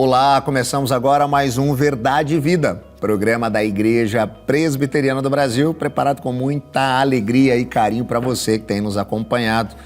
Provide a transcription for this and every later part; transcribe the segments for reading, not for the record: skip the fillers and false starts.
Olá, começamos agora mais um Verdade e Vida, programa da Igreja Presbiteriana do Brasil, preparado com muita alegria e carinho para você que tem nos acompanhado.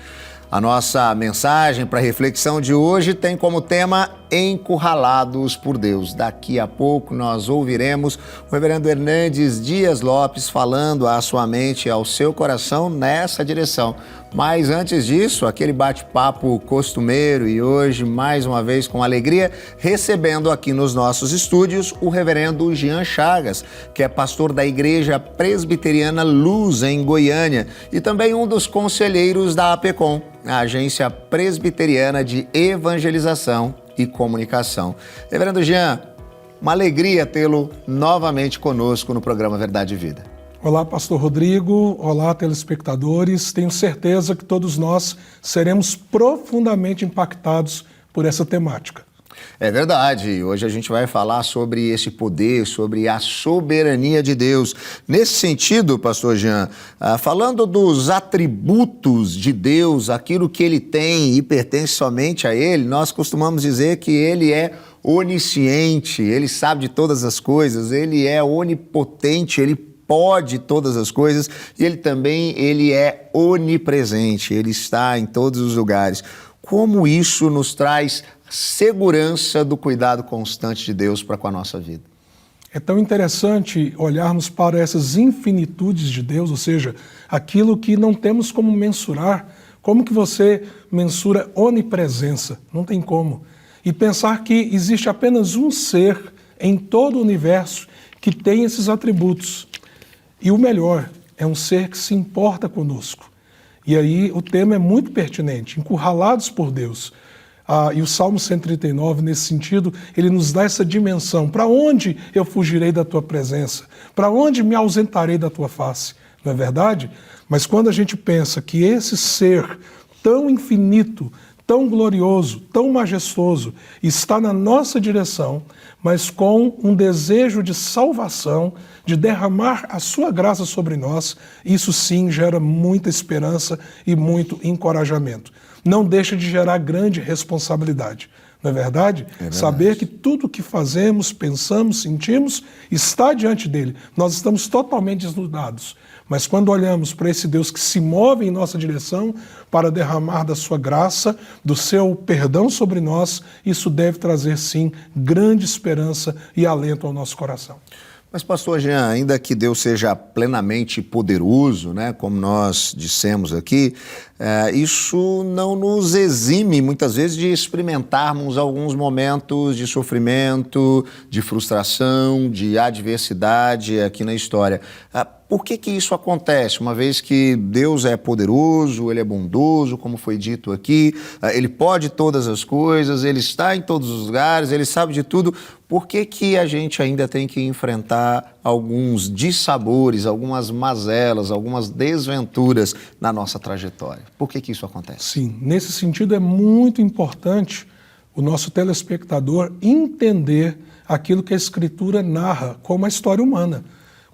A nossa mensagem para reflexão de hoje tem como tema Encurralados por Deus. Daqui a pouco nós ouviremos o reverendo Hernandes Dias Lopes falando à sua mente e ao seu coração nessa direção. Mas antes disso, aquele bate-papo costumeiro e hoje, mais uma vez, com alegria, recebendo aqui nos nossos estúdios o reverendo Jean Chagas, que é pastor da Igreja Presbiteriana Luz, em Goiânia, e também um dos conselheiros da APECOM, a Agência Presbiteriana de Evangelização e Comunicação. Reverendo Jean, uma alegria tê-lo novamente conosco no programa Verdade e Vida. Olá, pastor Rodrigo. Olá, telespectadores. Tenho certeza que todos nós seremos profundamente impactados por essa temática. É verdade. Hoje a gente vai falar sobre esse poder, sobre a soberania de Deus. Nesse sentido, pastor Jean, falando dos atributos de Deus, aquilo que ele tem e pertence somente a ele, nós costumamos dizer que ele é onisciente, ele sabe de todas as coisas, ele é onipotente, ele pode todas as coisas e ele é onipresente, ele está em todos os lugares. Como isso nos traz segurança do cuidado constante de Deus para com a nossa vida? É tão interessante olharmos para essas infinitudes de Deus, ou seja, aquilo que não temos como mensurar. Como que você mensura onipresença? Não tem como. E pensar que existe apenas um ser em todo o universo que tem esses atributos. E o melhor, é um ser que se importa conosco. E aí o tema é muito pertinente, encurralados por Deus. E o Salmo 139, nesse sentido, ele nos dá essa dimensão. Para onde eu fugirei da tua presença? Para onde me ausentarei da tua face? Não é verdade? Mas quando a gente pensa que esse ser tão infinito, tão glorioso, tão majestoso, está na nossa direção, mas com um desejo de salvação, de derramar a sua graça sobre nós, isso sim gera muita esperança e muito encorajamento. Não deixa de gerar grande responsabilidade. Não é verdade? É verdade. Saber que tudo o que fazemos, pensamos, sentimos, está diante dele. Nós estamos totalmente desnudados. Mas quando olhamos para esse Deus que se move em nossa direção para derramar da sua graça, do seu perdão sobre nós, isso deve trazer, sim, grande esperança e alento ao nosso coração. Mas, pastor Jean, ainda que Deus seja plenamente poderoso, né, como nós dissemos aqui, isso não nos exime, muitas vezes, de experimentarmos alguns momentos de sofrimento, de frustração, de adversidade aqui na história. Por que isso acontece? Uma vez que Deus é poderoso, ele é bondoso, como foi dito aqui, ele pode todas as coisas, ele está em todos os lugares, ele sabe de tudo. Por que a gente ainda tem que enfrentar alguns dissabores, algumas mazelas, algumas desventuras na nossa trajetória? Por que isso acontece? Sim, nesse sentido é muito importante o nosso telespectador entender aquilo que a Escritura narra como a história humana.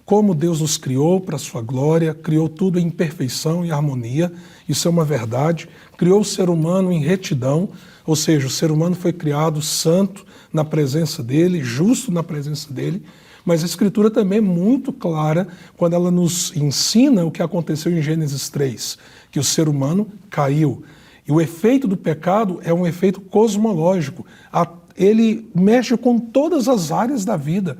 Como Deus nos criou para a sua glória, criou tudo em perfeição e harmonia, isso é uma verdade. Criou o ser humano em retidão, ou seja, o ser humano foi criado santo na presença dele, justo na presença dele, mas a Escritura também é muito clara quando ela nos ensina o que aconteceu em Gênesis 3, que o ser humano caiu. E o efeito do pecado é um efeito cosmológico, ele mexe com todas as áreas da vida,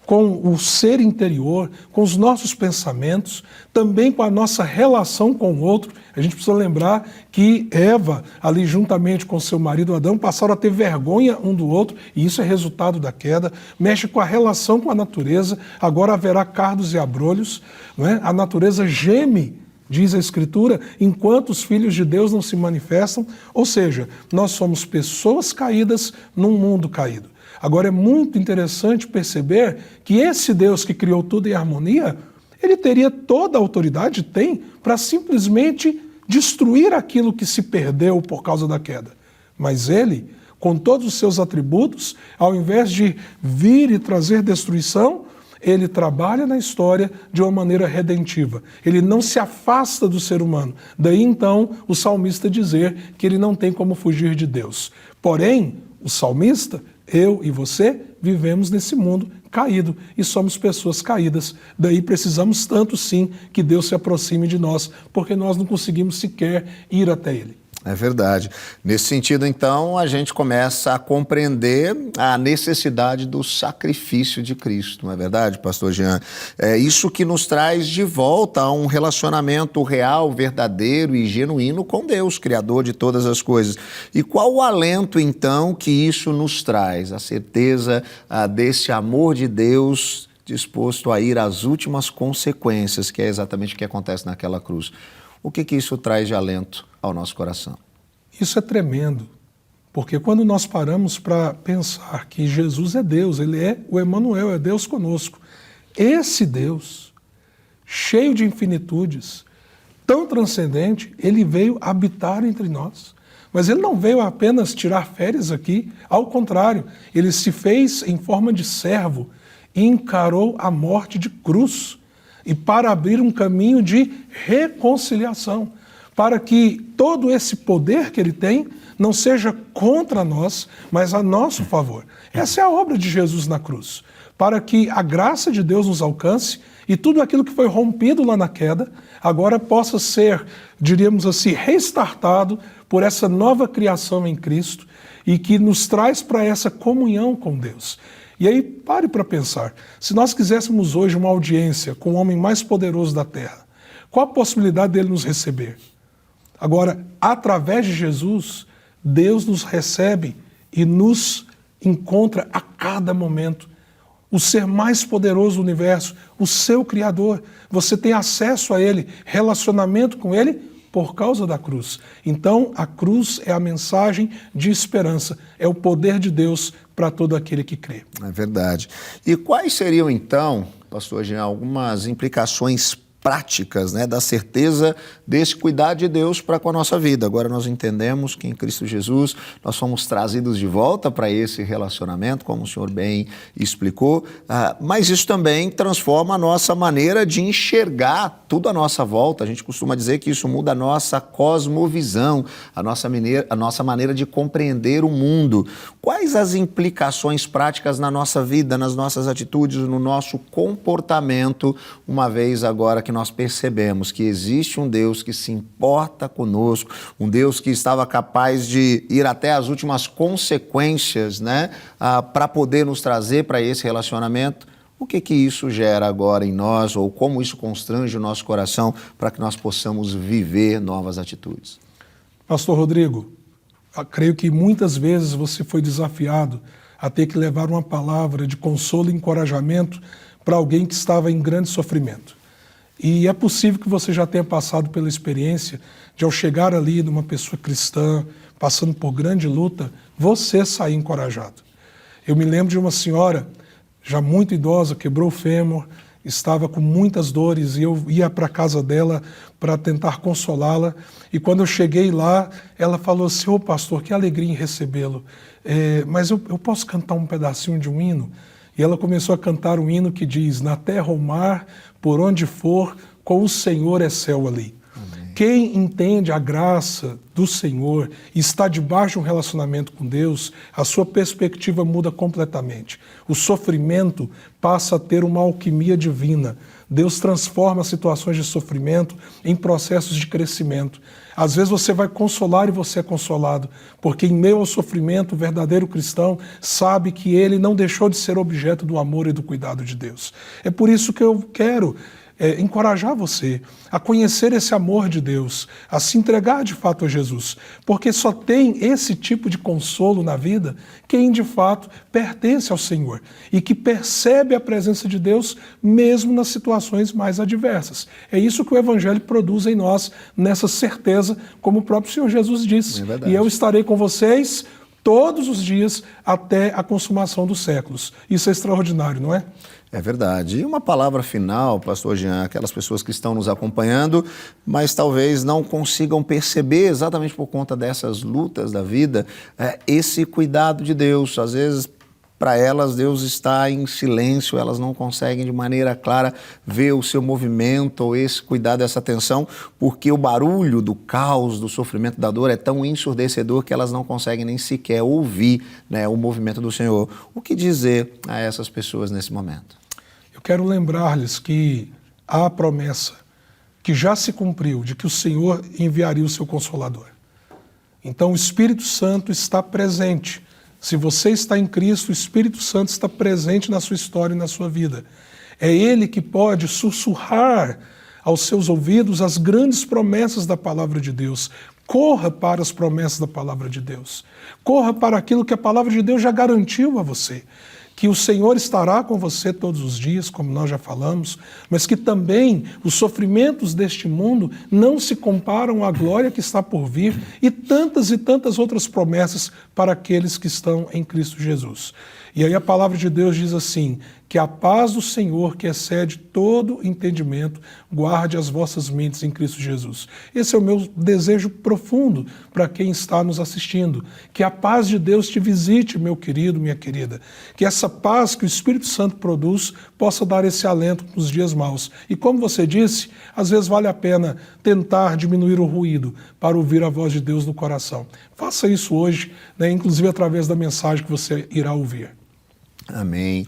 com o ser interior, com os nossos pensamentos, também com a nossa relação com o outro. A gente precisa lembrar que Eva, ali juntamente com seu marido Adão, passaram a ter vergonha um do outro, e isso é resultado da queda, mexe com a relação com a natureza, agora haverá cardos e abrolhos, não é? A natureza geme, diz a Escritura, enquanto os filhos de Deus não se manifestam, ou seja, nós somos pessoas caídas num mundo caído. Agora é muito interessante perceber que esse Deus que criou tudo em harmonia, ele teria toda a autoridade, tem, para simplesmente destruir aquilo que se perdeu por causa da queda. Mas ele, com todos os seus atributos, ao invés de vir e trazer destruição, ele trabalha na história de uma maneira redentiva. Ele não se afasta do ser humano. Daí então o salmista dizer que ele não tem como fugir de Deus. Porém, o salmista, Eu e você vivemos nesse mundo caído e somos pessoas caídas. Daí precisamos tanto, sim, que Deus se aproxime de nós, porque nós não conseguimos sequer ir até Ele. É verdade. Nesse sentido, então, a gente começa a compreender a necessidade do sacrifício de Cristo, não é verdade, pastor Jean? É isso que nos traz de volta a um relacionamento real, verdadeiro e genuíno com Deus, Criador de todas as coisas. E qual o alento, então, que isso nos traz? A certeza desse amor de Deus disposto a ir às últimas consequências, que é exatamente o que acontece naquela cruz. O que isso traz de alento ao nosso coração? Isso é tremendo, porque quando nós paramos para pensar que Jesus é Deus, Ele é o Emanuel, é Deus conosco. Esse Deus, cheio de infinitudes, tão transcendente, Ele veio habitar entre nós. Mas Ele não veio apenas tirar férias aqui, ao contrário, Ele se fez em forma de servo e encarou a morte de cruz, e para abrir um caminho de reconciliação, para que todo esse poder que Ele tem não seja contra nós, mas a nosso favor. Essa é a obra de Jesus na cruz, para que a graça de Deus nos alcance e tudo aquilo que foi rompido lá na queda, agora possa ser, diríamos assim, restartado por essa nova criação em Cristo e que nos traz para essa comunhão com Deus. E aí, pare para pensar, se nós quiséssemos hoje uma audiência com o homem mais poderoso da Terra, qual a possibilidade dele nos receber? Agora, através de Jesus, Deus nos recebe e nos encontra a cada momento. O ser mais poderoso do universo, o seu Criador, você tem acesso a Ele, relacionamento com Ele, por causa da cruz. Então, a cruz é a mensagem de esperança, é o poder de Deus para todo aquele que crê. É verdade. E quais seriam, então, pastor Jean, algumas implicações práticas, né, da certeza desse cuidado de Deus para com a nossa vida? Agora nós entendemos que em Cristo Jesus nós somos trazidos de volta para esse relacionamento, como o senhor bem explicou, mas isso também transforma a nossa maneira de enxergar tudo à nossa volta. A gente costuma dizer que isso muda a nossa cosmovisão, a nossa maneira de compreender o mundo. Quais as implicações práticas na nossa vida, nas nossas atitudes, no nosso comportamento, uma vez agora que nós percebemos que existe um Deus que se importa conosco, um Deus que estava capaz de ir até as últimas consequências, né, para poder nos trazer para esse relacionamento? O que isso gera agora em nós, ou como isso constrange o nosso coração para que nós possamos viver novas atitudes? Pastor Rodrigo, eu creio que muitas vezes você foi desafiado a ter que levar uma palavra de consolo e encorajamento para alguém que estava em grande sofrimento. E é possível que você já tenha passado pela experiência de, ao chegar ali numa pessoa cristã, passando por grande luta, você sair encorajado. Eu me lembro de uma senhora, já muito idosa, quebrou o fêmur, estava com muitas dores e eu ia para a casa dela para tentar consolá-la. E quando eu cheguei lá, ela falou assim: ô pastor, que alegria em recebê-lo, mas eu posso cantar um pedacinho de um hino? E ela começou a cantar um hino que diz: na terra ou mar, por onde for, com o Senhor é céu ali. Amém. Quem entende a graça do Senhor e está debaixo de um relacionamento com Deus, a sua perspectiva muda completamente. O sofrimento passa a ter uma alquimia divina. Deus transforma situações de sofrimento em processos de crescimento. Às vezes você vai consolar e você é consolado, porque em meio ao sofrimento, o verdadeiro cristão sabe que ele não deixou de ser objeto do amor e do cuidado de Deus. É por isso que eu quero encorajar você a conhecer esse amor de Deus, a se entregar de fato a Jesus, porque só tem esse tipo de consolo na vida quem de fato pertence ao Senhor e que percebe a presença de Deus mesmo nas situações mais adversas. É isso que o Evangelho produz em nós, nessa certeza, como o próprio Senhor Jesus disse. E eu estarei com vocês todos os dias até a consumação dos séculos. Isso é extraordinário, não é? É verdade. E uma palavra final, pastor Jean, aquelas pessoas que estão nos acompanhando, mas talvez não consigam perceber, exatamente por conta dessas lutas da vida, esse cuidado de Deus. Às vezes para elas Deus está em silêncio, elas não conseguem de maneira clara ver o seu movimento ou esse cuidado, essa atenção, porque o barulho do caos, do sofrimento, da dor é tão ensurdecedor que elas não conseguem nem sequer ouvir, né, o movimento do Senhor. O que dizer a essas pessoas nesse momento? Eu quero lembrar-lhes que há a promessa que já se cumpriu de que o Senhor enviaria o seu Consolador. Então o Espírito Santo está presente. Se você está em Cristo, o Espírito Santo está presente na sua história e na sua vida. É Ele que pode sussurrar aos seus ouvidos as grandes promessas da palavra de Deus. Corra para as promessas da palavra de Deus. Corra para aquilo que a palavra de Deus já garantiu a você. Que o Senhor estará com você todos os dias, como nós já falamos, mas que também os sofrimentos deste mundo não se comparam à glória que está por vir e tantas outras promessas para aqueles que estão em Cristo Jesus. E aí a palavra de Deus diz assim, que a paz do Senhor, que excede todo entendimento, guarde as vossas mentes em Cristo Jesus. Esse é o meu desejo profundo para quem está nos assistindo. Que a paz de Deus te visite, meu querido, minha querida. Que essa paz que o Espírito Santo produz possa dar esse alento nos dias maus. E como você disse, às vezes vale a pena tentar diminuir o ruído para ouvir a voz de Deus no coração. Faça isso hoje, né, inclusive através da mensagem que você irá ouvir. Amém.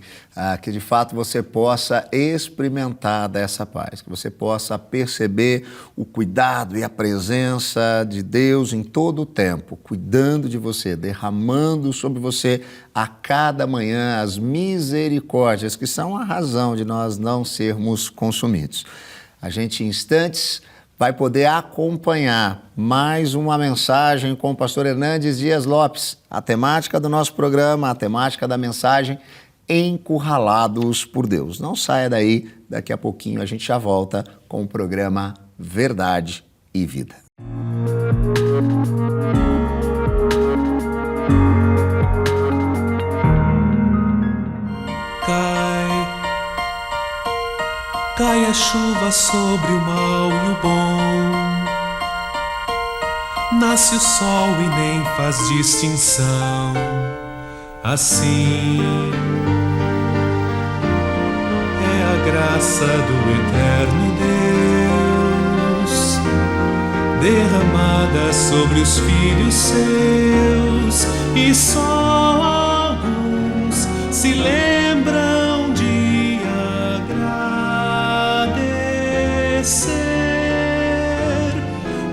Que de fato você possa experimentar dessa paz, que você possa perceber o cuidado e a presença de Deus em todo o tempo, cuidando de você, derramando sobre você a cada manhã as misericórdias, que são a razão de nós não sermos consumidos. A gente, em instantes, vai poder acompanhar mais uma mensagem com o pastor Hernandes Dias Lopes. A temática do nosso programa, a temática da mensagem, Encurralados por Deus. Não saia daí, daqui a pouquinho a gente já volta com o programa Verdade e Vida. Cai a chuva sobre o mal e o bom, nasce o sol e nem faz distinção. Assim é a graça do eterno Deus, derramada sobre os filhos seus, e só alguns se lembram de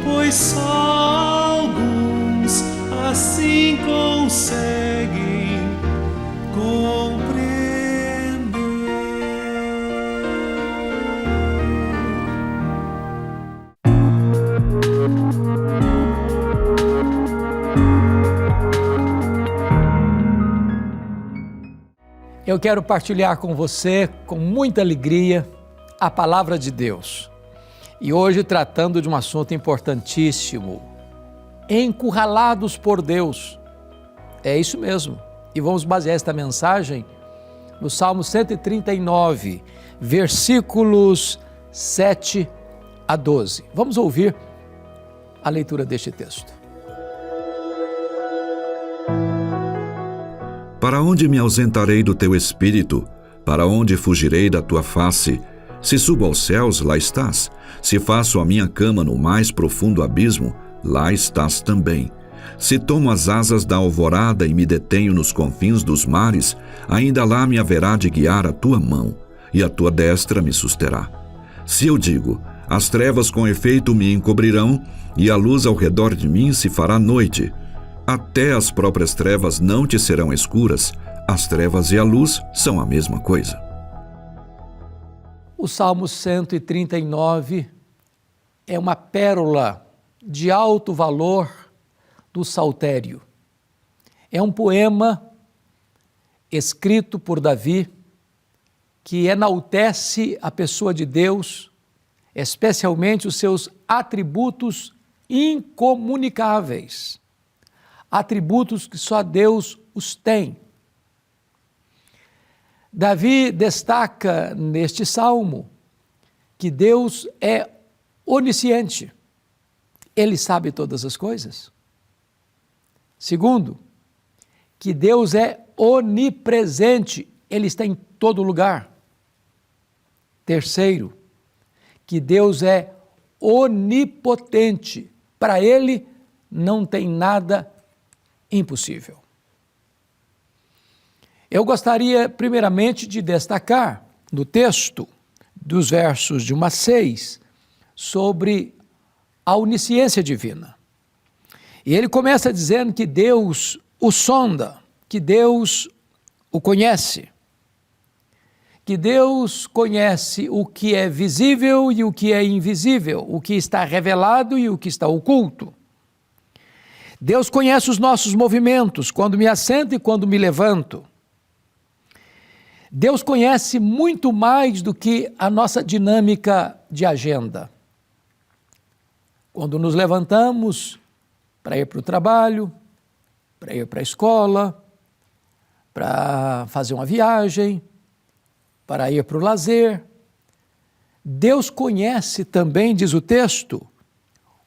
pois só alguns assim conseguem compreender. Eu quero partilhar com você, com muita alegria, a palavra de Deus. E hoje tratando de um assunto importantíssimo, encurralados por Deus. É isso mesmo. E vamos basear esta mensagem no Salmo 139, versículos 7 a 12. Vamos ouvir a leitura deste texto. Para onde me ausentarei do teu espírito? Para onde fugirei da tua face? Se subo aos céus, lá estás. Se faço a minha cama no mais profundo abismo, lá estás também. Se tomo as asas da alvorada e me detenho nos confins dos mares, ainda lá me haverá de guiar a tua mão, e a tua destra me susterá. Se eu digo, as trevas com efeito me encobrirão, e a luz ao redor de mim se fará noite, até as próprias trevas não te serão escuras, as trevas e a luz são a mesma coisa. O Salmo 139 é uma pérola de alto valor do saltério. É um poema escrito por Davi que enaltece a pessoa de Deus, especialmente os seus atributos incomunicáveis, atributos que só Deus os tem. Davi destaca neste salmo que Deus é onisciente, Ele sabe todas as coisas. Segundo, que Deus é onipresente, Ele está em todo lugar. Terceiro, que Deus é onipotente. Para Ele não tem nada impossível. Eu gostaria, primeiramente, de destacar no texto, dos versos de 1 a 6, sobre a onisciência divina. E ele começa dizendo que Deus o sonda, que Deus o conhece, que Deus conhece o que é visível e o que é invisível, o que está revelado e o que está oculto. Deus conhece os nossos movimentos, quando me assento e quando me levanto. Deus conhece muito mais do que a nossa dinâmica de agenda. Quando nos levantamos para ir para o trabalho, para ir para a escola, para fazer uma viagem, para ir para o lazer, Deus conhece também, diz o texto,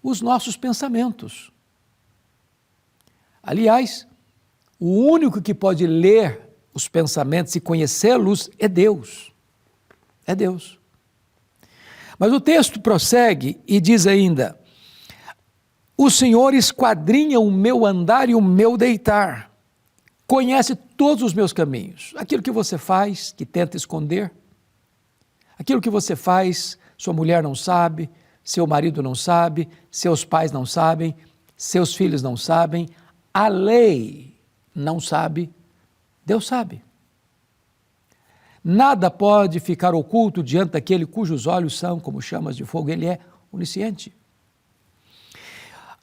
os nossos pensamentos. Aliás, o único que pode ler os pensamentos e conhecê-los é Deus. É Deus. Mas o texto prossegue e diz ainda: o Senhor esquadrinha o meu andar e o meu deitar, conhece todos os meus caminhos. Aquilo que você faz, que tenta esconder, aquilo que você faz, sua mulher não sabe, seu marido não sabe, seus pais não sabem, seus filhos não sabem, a lei não sabe, Deus sabe. Nada pode ficar oculto diante daquele cujos olhos são como chamas de fogo, ele é onisciente.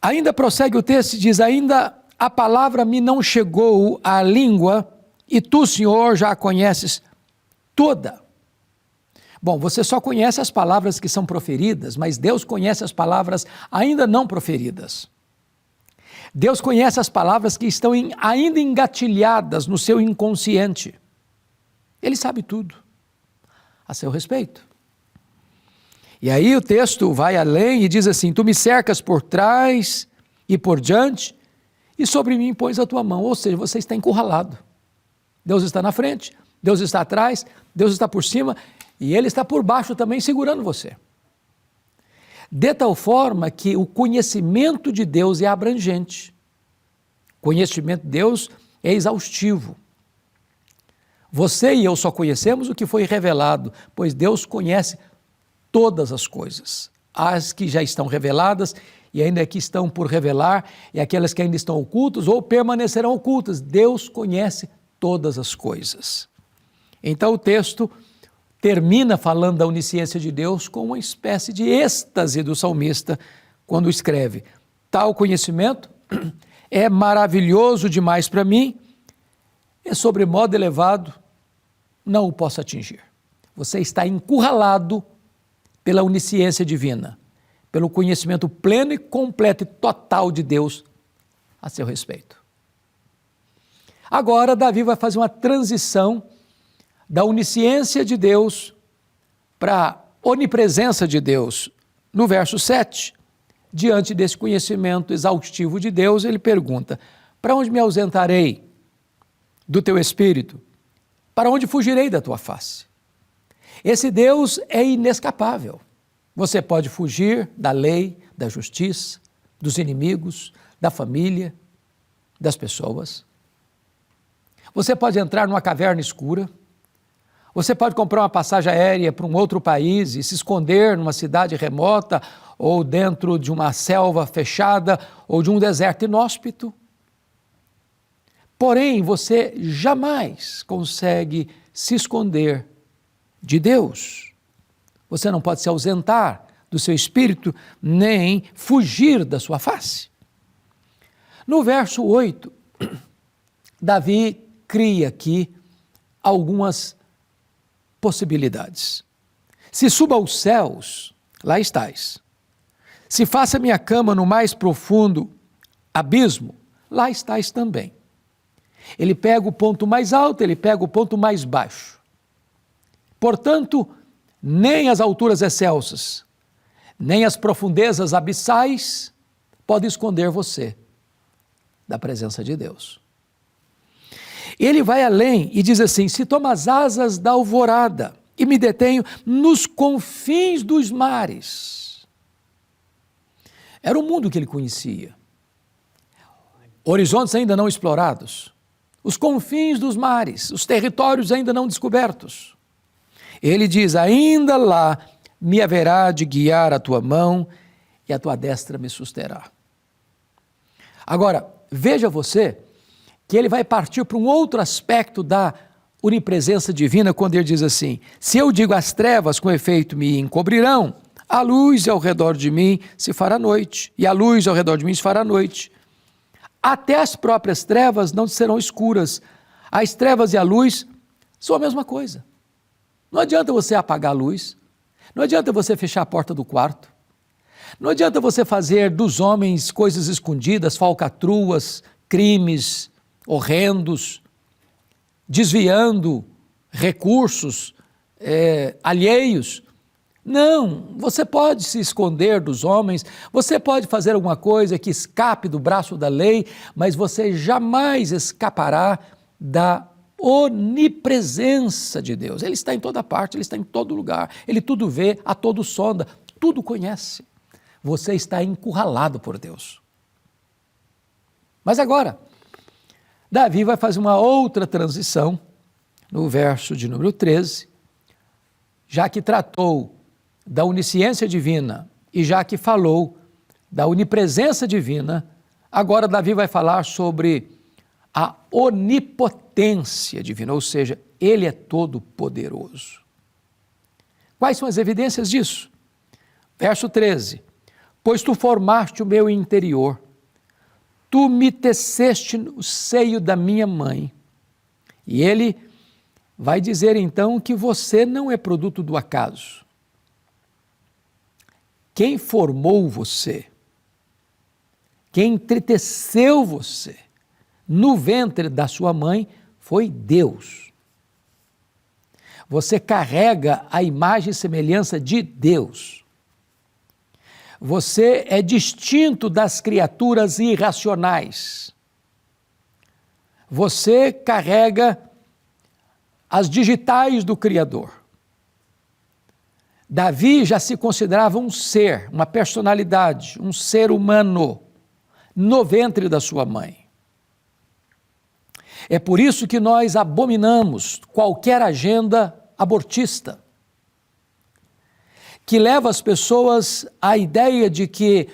Ainda prossegue o texto e diz: ainda a palavra me não chegou à língua e tu, Senhor, já a conheces toda. Bom, você só conhece as palavras que são proferidas, mas Deus conhece as palavras ainda não proferidas. Deus conhece as palavras que estão ainda engatilhadas no seu inconsciente. Ele sabe tudo a seu respeito. E aí o texto vai além e diz assim: tu me cercas por trás e por diante e sobre mim pões a tua mão. Ou seja, você está encurralado. Deus está na frente, Deus está atrás, Deus está por cima e Ele está por baixo também segurando você. De tal forma que o conhecimento de Deus é abrangente. O conhecimento de Deus é exaustivo. Você e eu só conhecemos o que foi revelado, pois Deus conhece todas as coisas. As que já estão reveladas e ainda que estão por revelar, e aquelas que ainda estão ocultas ou permanecerão ocultas. Deus conhece todas as coisas. Então o texto termina falando da onisciência de Deus com uma espécie de êxtase do salmista quando escreve: tal conhecimento é maravilhoso demais para mim, é sobremodo elevado, não o posso atingir. Você está encurralado pela onisciência divina, pelo conhecimento pleno e completo e total de Deus a seu respeito. Agora Davi vai fazer uma transição da onisciência de Deus para a onipresença de Deus. No verso 7, diante desse conhecimento exaustivo de Deus, ele pergunta: para onde me ausentarei do teu espírito? Para onde fugirei da tua face? Esse Deus é inescapável. Você pode fugir da lei, da justiça, dos inimigos, da família, das pessoas. Você pode entrar numa caverna escura. Você pode comprar uma passagem aérea para um outro país e se esconder numa cidade remota ou dentro de uma selva fechada ou de um deserto inóspito. Porém, você jamais consegue se esconder de Deus. Você não pode se ausentar do seu espírito, nem fugir da sua face. No verso 8, Davi cria aqui algumas possibilidades. Se suba aos céus, lá estás. Se faça minha cama no mais profundo abismo, lá estás também. Ele pega o ponto mais alto, ele pega o ponto mais baixo. Portanto, nem as alturas excelsas, nem as profundezas abissais podem esconder você da presença de Deus. Ele vai além e diz assim: se tomo as asas da alvorada e me detenho nos confins dos mares. Era o mundo que ele conhecia. Horizontes ainda não explorados, os confins dos mares, os territórios ainda não descobertos. Ele diz: ainda lá me haverá de guiar a tua mão e a tua destra me susterá. Agora, veja você que ele vai partir para um outro aspecto da onipresença divina, quando ele diz assim: se eu digo as trevas com efeito me encobrirão, a luz ao redor de mim se fará noite, e a luz ao redor de mim se fará noite. Até as próprias trevas não serão escuras. As trevas e a luz são a mesma coisa. Não adianta você apagar a luz, não adianta você fechar a porta do quarto, não adianta você fazer dos homens coisas escondidas, falcatruas, crimes horrendos, desviando recursos alheios. Não, você pode se esconder dos homens, você pode fazer alguma coisa que escape do braço da lei, mas você jamais escapará da onipresença de Deus. Ele está em toda parte, ele está em todo lugar, ele tudo vê, a todo sonda, tudo conhece. Você está encurralado por Deus. Mas agora, Davi vai fazer uma outra transição no verso de número 13, já que tratou da onisciência divina e já que falou da onipresença divina, agora Davi vai falar sobre a onipotência divina, ou seja, ele é todo poderoso. Quais são as evidências disso? Verso 13: pois tu formaste o meu interior, tu me teceste no seio da minha mãe. E ele vai dizer então que você não é produto do acaso. Quem formou você, quem entreteceu você no ventre da sua mãe foi Deus. Você carrega a imagem e semelhança de Deus. Você é distinto das criaturas irracionais. Você carrega as digitais do Criador. Davi já se considerava um ser, uma personalidade, um ser humano, no ventre da sua mãe. É por isso que nós abominamos qualquer agenda abortista, que leva as pessoas à ideia de que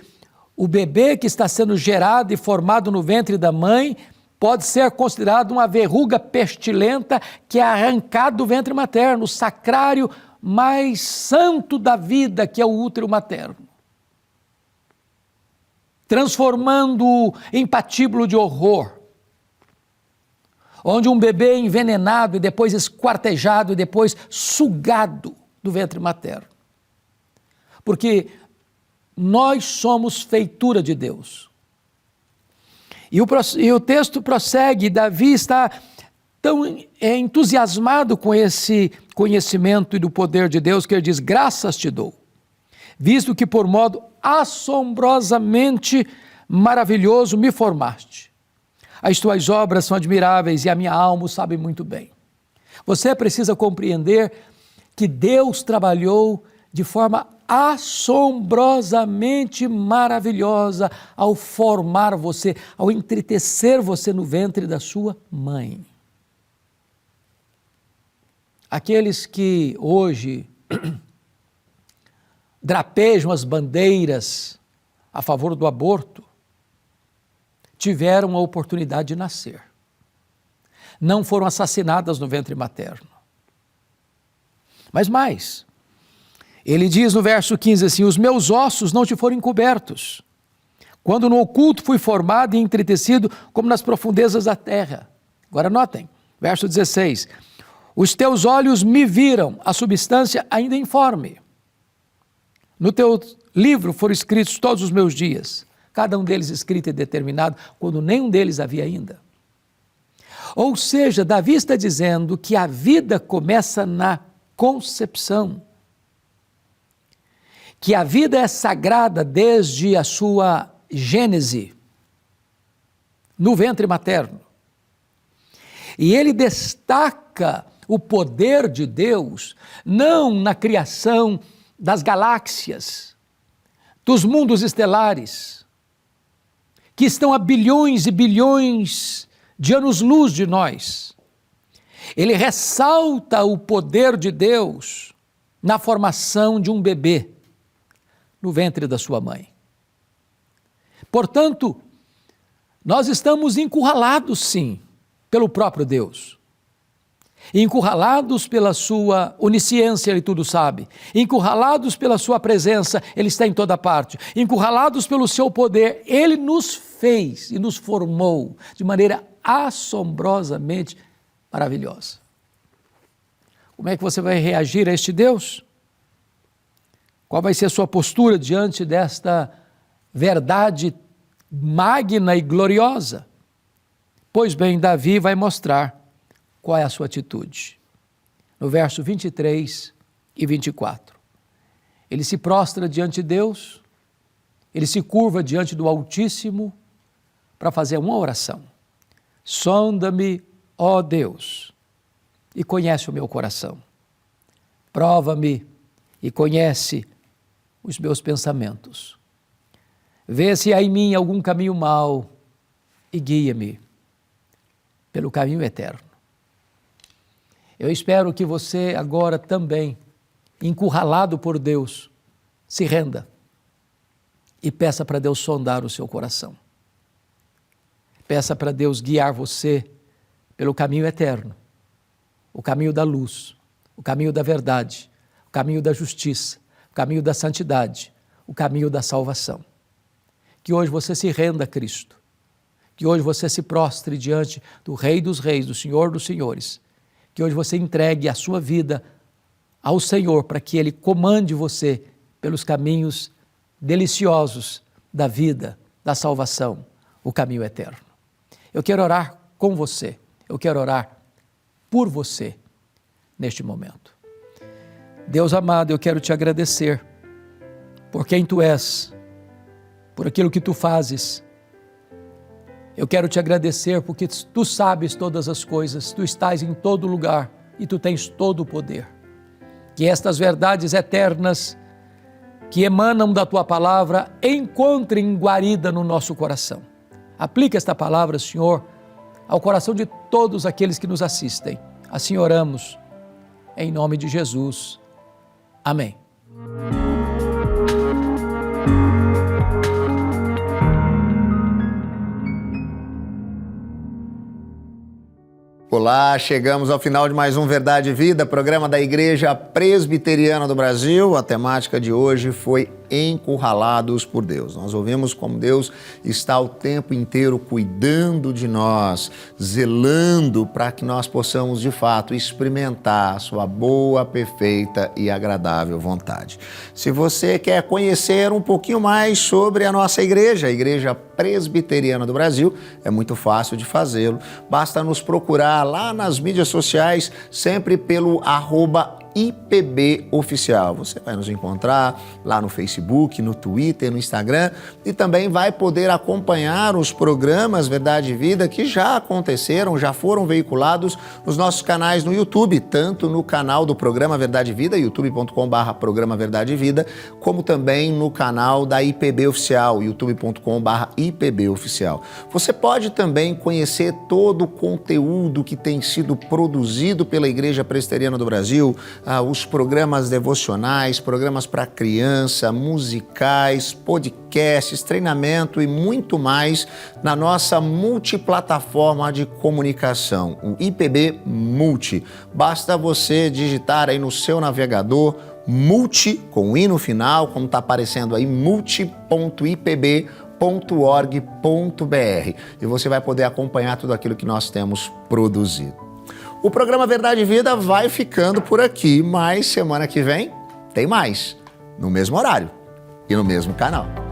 o bebê que está sendo gerado e formado no ventre da mãe pode ser considerado uma verruga pestilenta que é arrancada do ventre materno, o sacrário mais santo da vida, que é o útero materno, transformando-o em patíbulo de horror, onde um bebê é envenenado e depois esquartejado e depois sugado do ventre materno. Porque nós somos feitura de Deus. E o texto prossegue, Davi está tão entusiasmado com esse conhecimento e do poder de Deus, que ele diz: graças te dou, visto que por modo assombrosamente maravilhoso me formaste. As tuas obras são admiráveis e a minha alma o sabe muito bem. Você precisa compreender que Deus trabalhou de forma assombrosamente maravilhosa ao formar você, ao entretecer você no ventre da sua mãe. Aqueles que hoje drapejam as bandeiras a favor do aborto tiveram a oportunidade de nascer. Não foram assassinadas no ventre materno. Mas mais, ele diz no verso 15 assim: os meus ossos não te foram encobertos, quando no oculto fui formado e entretecido como nas profundezas da terra. Agora notem, verso 16: os teus olhos me viram, a substância ainda informe. No teu livro foram escritos todos os meus dias, cada um deles escrito e determinado, quando nenhum deles havia ainda. Ou seja, Davi está dizendo que a vida começa na concepção, que a vida é sagrada desde a sua gênese, no ventre materno. E ele destaca o poder de Deus não na criação das galáxias, dos mundos estelares, que estão a bilhões e bilhões de anos-luz de nós. Ele ressalta o poder de Deus na formação de um bebê no ventre da sua mãe. Portanto, nós estamos encurralados, sim, pelo próprio Deus. Encurralados pela sua onisciência, Ele tudo sabe. Encurralados pela sua presença, Ele está em toda parte. Encurralados pelo seu poder, Ele nos fez e nos formou de maneira assombrosamente maravilhosa. Como é que você vai reagir a este Deus? Qual vai ser a sua postura diante desta verdade magna e gloriosa? Pois bem, Davi vai mostrar qual é a sua atitude. No verso 23 e 24. Ele se prostra diante de Deus, ele se curva diante do Altíssimo para fazer uma oração. Sonda-me, ó Deus, e conhece o meu coração. Prova-me e conhece os meus pensamentos. Vê se há em mim algum caminho mau e guia-me pelo caminho eterno. Eu espero que você agora também, encurralado por Deus, se renda e peça para Deus sondar o seu coração. Peça para Deus guiar você pelo caminho eterno, o caminho da luz, o caminho da verdade, o caminho da justiça, o caminho da santidade, o caminho da salvação. Que hoje você se renda a Cristo, que hoje você se prostre diante do Rei dos Reis, do Senhor dos Senhores, que hoje você entregue a sua vida ao Senhor para que Ele comande você pelos caminhos deliciosos da vida, da salvação, o caminho eterno. Eu quero orar com você, eu quero orar por você neste momento. Deus amado, eu quero te agradecer por quem tu és, por aquilo que tu fazes. Eu quero te agradecer porque tu sabes todas as coisas, tu estás em todo lugar e tu tens todo o poder. Que estas verdades eternas que emanam da tua palavra encontrem guarida no nosso coração. Aplica esta palavra, Senhor, ao coração de todos aqueles que nos assistem. Assim oramos, em nome de Jesus. Amém. Olá, chegamos ao final de mais um Verdade e Vida, programa da Igreja Presbiteriana do Brasil. A temática de hoje foi encurralados por Deus. Nós ouvimos como Deus está o tempo inteiro cuidando de nós, zelando para que nós possamos de fato experimentar a sua boa, perfeita e agradável vontade. Se você quer conhecer um pouquinho mais sobre a nossa igreja, a Igreja Presbiteriana do Brasil, é muito fácil de fazê-lo. Basta nos procurar lá nas mídias sociais, sempre pelo @IPB Oficial. Você vai nos encontrar lá no Facebook, no Twitter, no Instagram e também vai poder acompanhar os programas Verdade e Vida que já aconteceram, já foram veiculados nos nossos canais no YouTube, tanto no canal do programa Verdade e Vida, youtube.com/programa Verdade e Vida, como também no canal da IPB Oficial, youtube.com/IPB Oficial. Você pode também conhecer todo o conteúdo que tem sido produzido pela Igreja Presbiteriana do Brasil, os programas devocionais, programas para criança, musicais, podcasts, treinamento e muito mais na nossa multiplataforma de comunicação, o IPB Multi. Basta você digitar aí no seu navegador Multi, com I no final, como está aparecendo aí, multi.ipb.org.br, e você vai poder acompanhar tudo aquilo que nós temos produzido. O programa Verdade e Vida vai ficando por aqui, mas semana que vem tem mais, no mesmo horário e no mesmo canal.